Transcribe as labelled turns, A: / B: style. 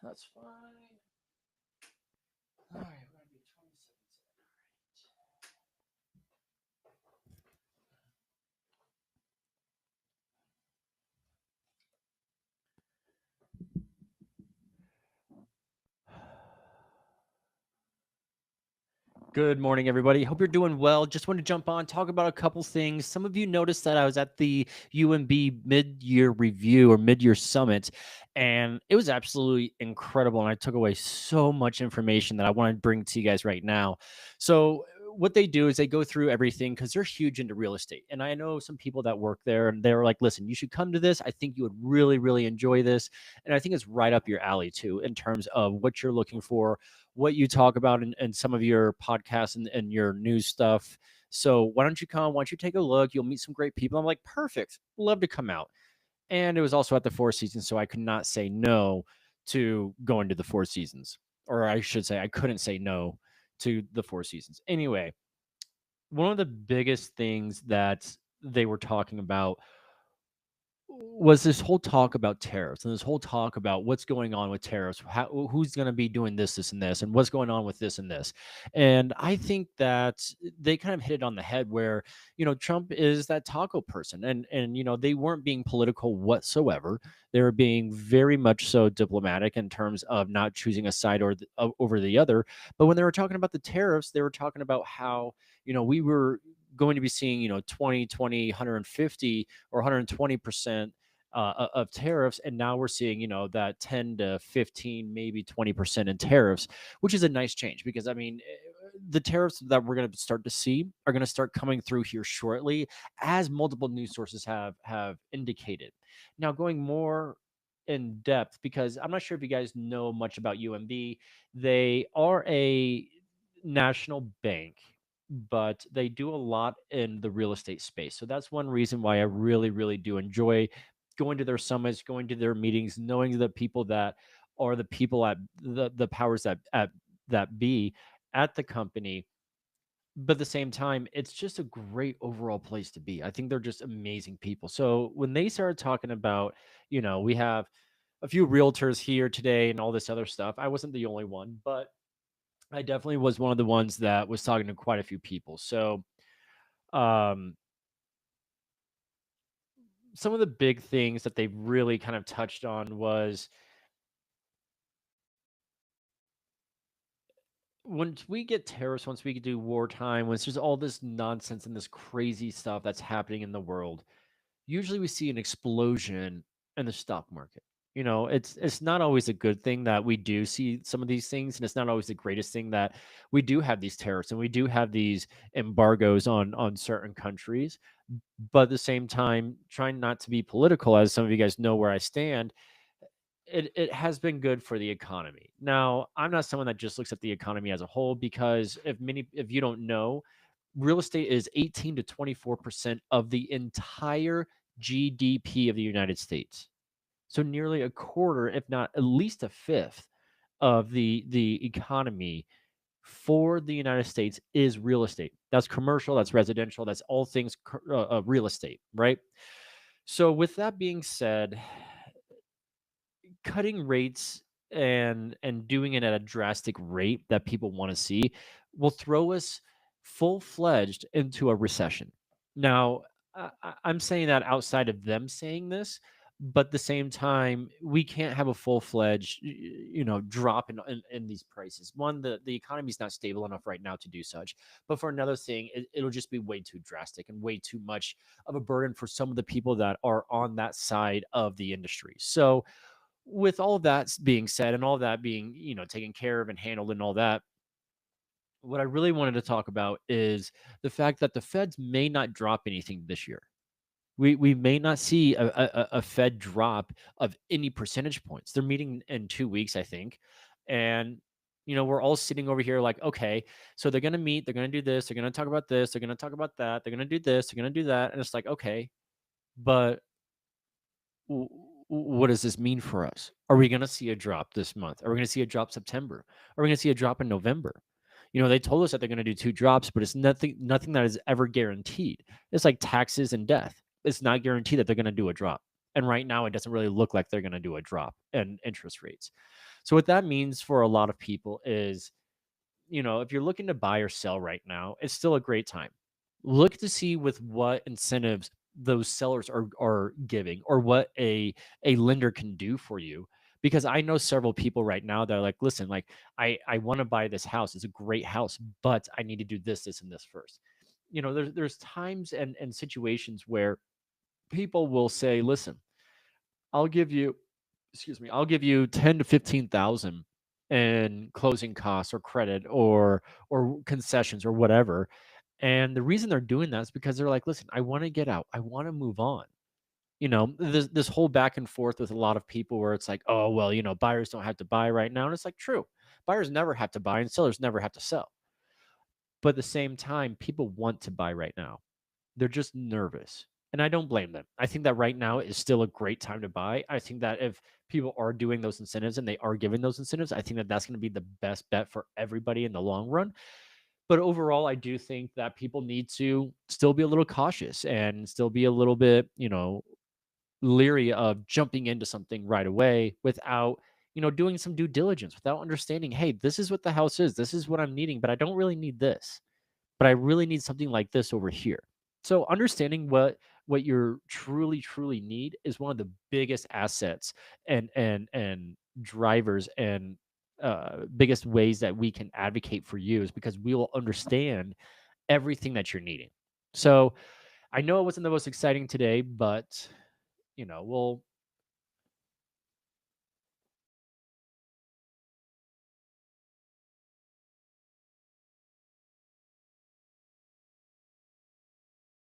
A: That's fine. All right, we're gonna be 27. Good morning, everybody. Hope you're doing well. Just want to jump on, talk about a couple things. Some of you noticed that I was at the UMB mid-year review or mid-year summit, and it was absolutely incredible. And I took away so much information that I want to bring to you guys right now. So what they do is they go through everything because they're huge into real estate. And I know some people that work there, and they're like, listen, you should come to this. I think you would really, really enjoy this. And I think it's right up your alley too, in terms of what you're looking for, what you talk about in some of your podcasts and your news stuff. So why don't you come? Why don't you take a look? You'll meet some great people. I'm like, perfect. Love to come out. And it was also at the Four Seasons, so I could not say no to going to the Four Seasons. Or I should say, I couldn't say no to the Four Seasons. Anyway, one of the biggest things that they were talking about was this whole talk about tariffs and this whole talk about what's going on with tariffs, who's going to be doing this, and this, and what's going on with this and this. And I think that they kind of hit it on the head where, Trump is that taco person. And, they weren't being political whatsoever. They were being very much so diplomatic in terms of not choosing a side over the other. But when they were talking about the tariffs, they were talking about how, we were going to be seeing, 20, 150 or 120% of tariffs, and now we're seeing that 10 to 15, maybe 20% in tariffs, which is a nice change because I mean the tariffs that we're going to start to see are going to start coming through here shortly, as multiple news sources have indicated. Now, going more in depth, because I'm not sure if you guys know much about UMB. They are a national bank, but they do a lot in the real estate space. So that's one reason why I really, really do enjoy going to their summits, going to their meetings, knowing the people that are the people at the powers that be at the company. But at the same time, it's just a great overall place to be. I think they're just amazing people. So when they started talking about, we have a few realtors here today and all this other stuff, I wasn't the only one, but I definitely was one of the ones that was talking to quite a few people. So um, some of the big things that they really kind of touched on was once we get terrorists, once we do wartime, once there's all this nonsense and this crazy stuff that's happening in the world, usually we see an explosion in the stock market. It's not always a good thing that we do see some of these things, and it's not always the greatest thing that we do have these tariffs and we do have these embargoes on certain countries. But at the same time, trying not to be political, as some of you guys know where I stand, it has been good for the economy. Now, I'm not someone that just looks at the economy as a whole, because if you don't know, real estate is 18 to 24% of the entire GDP of the United States. So nearly a quarter, if not at least a fifth of the economy for the United States is real estate. That's commercial, that's residential, that's all things real estate, right? So with that being said, cutting rates and doing it at a drastic rate that people want to see will throw us full-fledged into a recession. Now, I'm saying that outside of them saying this, but at the same time, we can't have a full-fledged, drop in these prices. One, the economy is not stable enough right now to do such. But for another thing, it'll just be way too drastic and way too much of a burden for some of the people that are on that side of the industry. So, with all of that being said and all that being, taken care of and handled and all that, what I really wanted to talk about is the fact that the Feds may not drop anything this year. We may not see a Fed drop of any percentage points. They're meeting in 2 weeks, I think. And, we're all sitting over here like, okay, so they're going to meet, they're going to do this, they're going to talk about this, they're going to talk about that, they're going to do this, they're going to do that. And it's like, okay, but what does this mean for us? Are we going to see a drop this month? Are we going to see a drop September? Are we going to see a drop in November? They told us that they're going to do two drops, but it's nothing that is ever guaranteed. It's like taxes and death. It's not guaranteed that they're going to do a drop. And right now, it doesn't really look like they're going to do a drop in interest rates. So, what that means for a lot of people is, if you're looking to buy or sell right now, it's still a great time. Look to see with what incentives those sellers are giving, or what a lender can do for you. Because I know several people right now that are like, listen, like I want to buy this house. It's a great house, but I need to do this, this, and this first. There's times and situations where people will say, listen, I'll give you, excuse me, I'll give you 10 to 15,000 in closing costs or credit or concessions or whatever. And the reason they're doing that is because they're like, listen, I want to get out. I want to move on. This whole back and forth with a lot of people where it's like, oh, well, buyers don't have to buy right now. And it's like, true. Buyers never have to buy and sellers never have to sell. But at the same time, people want to buy right now. They're just nervous. And I don't blame them. I think that right now is still a great time to buy. I think that if people are doing those incentives and they are giving those incentives, I think that that's going to be the best bet for everybody in the long run. But overall, I do think that people need to still be a little cautious and still be a little bit, leery of jumping into something right away without, doing some due diligence, without understanding, hey, this is what the house is. This is what I'm needing, but I don't really need this, but I really need something like this over here. So understanding what you truly need is one of the biggest assets and drivers and biggest ways that we can advocate for you, is because we will understand everything that you're needing. So I know it wasn't the most exciting today, but